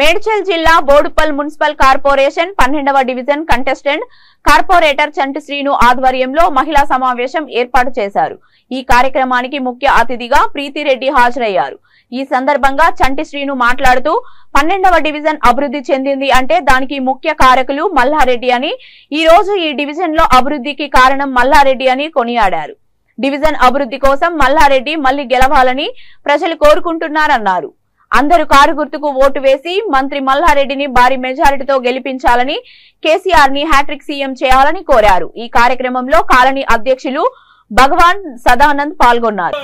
మేడ్చల్ జిల్లా Boduppal municipal corporation 12వ division contestant corporator Chanti Srinu ఆధ్వర్యంలో మహిళా సమావేశం ఏర్పాటు చేశారు। ఈ కార్యక్రమానికి ముఖ్య అతిథిగా ప్రీతిరెడ్డి హాజరయ్యారు। ఈ సందర్భంగా చంటి శ్రీను మాట్లాడుతూ 12వ డివిజన్ అభివృద్ధి చెందింది అంటే దానికి ముఖ్య కారకులు మల్లారెడ్డి అని, ఈ రోజు ఈ డివిజన్ లో అభివృద్ధికి కారణం మల్లారెడ్డి అని కొనియాడారు। డివిజన్ అభివృద్ధి కోసం మల్లారెడ్డి మళ్లీ గెలవాలని ప్రజలు కోరుకుంటున్నారన్నారు। అందరూ కారు గుర్తుకు ఓటు వేసి మంత్రి మల్లారెడ్డిని భారీ మెజారిటీతో గెలిపించాలని, కేసీఆర్ ని హ్యాట్రిక్ సీఎం చేయాలని కోరారు। ఈ కార్యక్రమంలో కాలనీ అధ్యక్షులు భగవాన్ సదానంద్ పాల్గొన్నారు।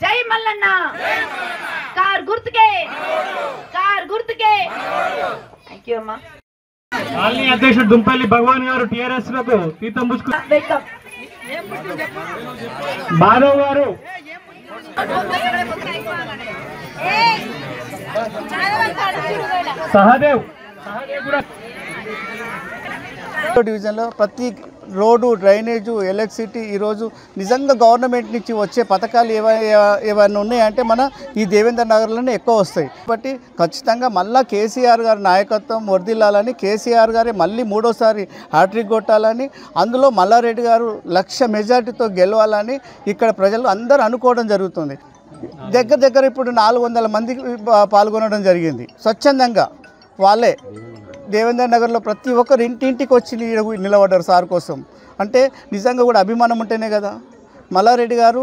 జై మల్లన్న కార్ గుర్తుకే థాంక్యూ అమ్మా। కాలనీ అధ్యక్షుడు దుంపల్లి భగవాన్ గారు టిఆర్ఎస్ లకు తీర్థం పుచ్చుకు వెల్కమ్। మాధవ్ గారు సహదేవ్ కూడా డివిజన్ లో ప్రతి రోడ్డు డ్రైనేజు ఎలక్ట్రిసిటీ ఈరోజు నిజంగా గవర్నమెంట్ నుంచి వచ్చే పథకాలు ఏవైనా ఉన్నాయంటే మన ఈ దేవేంద్ర నగర్లోనే ఎక్కువ వస్తాయి। కాబట్టి ఖచ్చితంగా మళ్ళీ కేసీఆర్ గారి నాయకత్వం వర్ధిల్లాలని, కేసీఆర్ గారి మళ్ళీ మూడోసారి హ్యాట్రిక్ కొట్టాలని, అందులో మల్లారెడ్డి గారు 1,00,000 మెజార్టీతో గెలవాలని ఇక్కడ ప్రజలు అందరూ అనుకోవడం జరుగుతుంది। దగ్గర ఇప్పుడు 400 మంది పాల్గొనడం జరిగింది స్వచ్ఛందంగా। వాళ్ళే దేవేంద్ర నగర్లో ప్రతి ఒక్కరు ఇంటింటికి వచ్చి నిలబడ్డారు సార్ కోసం। అంటే నిజంగా కూడా అభిమానం ఉంటేనే కదా। మల్లారెడ్డి గారు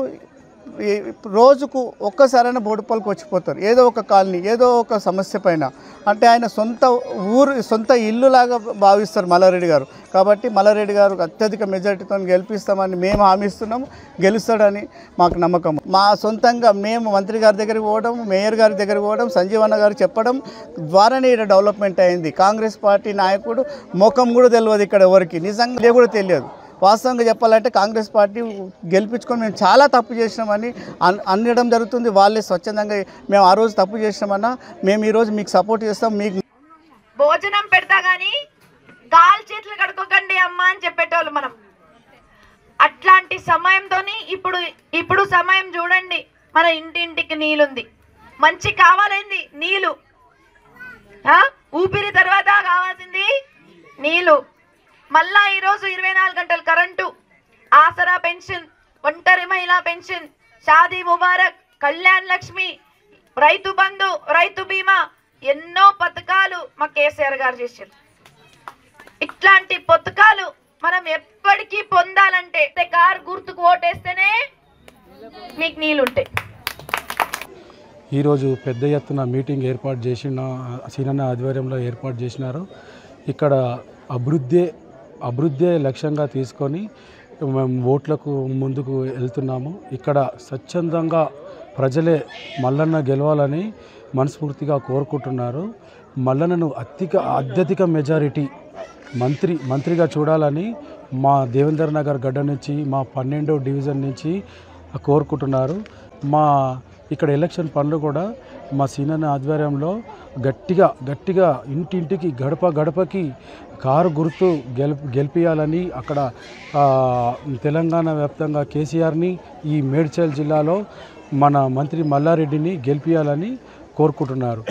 రోజుకు ఒక్కసారైనా బోడుపల్లికి వచ్చిపోతారు, ఏదో ఒక కాలనీ ఏదో ఒక సమస్య పైన। అంటే ఆయన సొంత ఇల్లులాగా భావిస్తారు మల్లారెడ్డి గారు। కాబట్టి మల్లారెడ్డి గారు అత్యధిక మెజార్టీతో గెలిపిస్తామని మేము హామీ ఇస్తున్నాము, గెలుస్తాడని మాకు నమ్మకం। మా సొంతంగా మేము మంత్రి గారి దగ్గరికి పోవడం, మేయర్ గారి దగ్గరికి పోవడం, సంజీవన్న గారు చెప్పడం ద్వారానే ఇక్కడ డెవలప్మెంట్ అయింది। కాంగ్రెస్ పార్టీ నాయకుడు ముఖం కూడా తెలియదు ఇక్కడ ఎవరికి, నిజంగా కూడా తెలియదు। వాస్తవంగా చెప్పాలంటే కాంగ్రెస్ పార్టీ గెలిపించుకొని మేము చాలా తప్పు చేసినామని అనడం జరుగుతుంది। వాళ్ళే స్వచ్ఛందంగా మేము ఆ రోజు తప్పు చేసినామన్నా మేము ఈరోజు మీకు సపోర్ట్ చేస్తాం, మీకు భోజనం పెడతా గానీ కాలు చేతులు కడుక్కోకండి అమ్మా అని చెప్పేటోళ్ళు మనం। అట్లాంటి సమయంతోని ఇప్పుడు సమయం చూడండి, మన ఇంటింటికి నీళ్ళుంది, మంచి కావాలండి నీళ్ళు, ఊపిరి తర్వాత కావాల్సింది నీళ్ళు। మళ్ళా ఈరోజు 24 గంటలు కరెంటు, ఆసరా పెన్షన్, ఒంటరి మహిళా పెన్షన్, షాదీ ముబారక్, కళ్యాణ్ లక్ష్మి, రైతు బంధు, రైతు బీమా, ఎన్నో పథకాలు మా కేసీఆర్ గారు చేశారు। ఇట్లాంటి పథకాలు మనం ఎప్పటికీ పొందాలంటే కారు గుర్తుకు ఓటేస్తేనే మీకు నీళ్ళుంటాయి। ఈరోజు పెద్ద ఎత్తున మీటింగ్ ఏర్పాటు చేసిన సీనన్న ఆధ్వర్యంలో ఏర్పాటు చేసినారు। ఇక్కడ అభివృద్ధి లక్ష్యంగా తీసుకొని మేము ఓట్లకు ముందుకు వెళ్తున్నాము। ఇక్కడ స్వచ్ఛందంగా ప్రజలే మల్లన్న గెలవాలని మనస్ఫూర్తిగా కోరుకుంటున్నారు। మల్లన్నను అత్యధిక మెజారిటీ మంత్రిగా చూడాలని మా దేవేంద్ర నగర్ గడ్డ నుంచి, మా 12వ డివిజన్ నుంచి కోరుకుంటున్నారు। మా ఇక్కడ ఎలక్షన్ పనులు కూడా మా సీనన్న ఆధ్వర్యంలో గట్టిగా ఇంటింటికి గడపకి కారు గుర్తు గెలిపియాలని, అక్కడ తెలంగాణ వ్యాప్తంగా కేసీఆర్ని, ఈ మేడ్చల్ జిల్లాలో మన మంత్రి మల్లారెడ్డిని గెలిపియాలని కోరుకుంటున్నారు।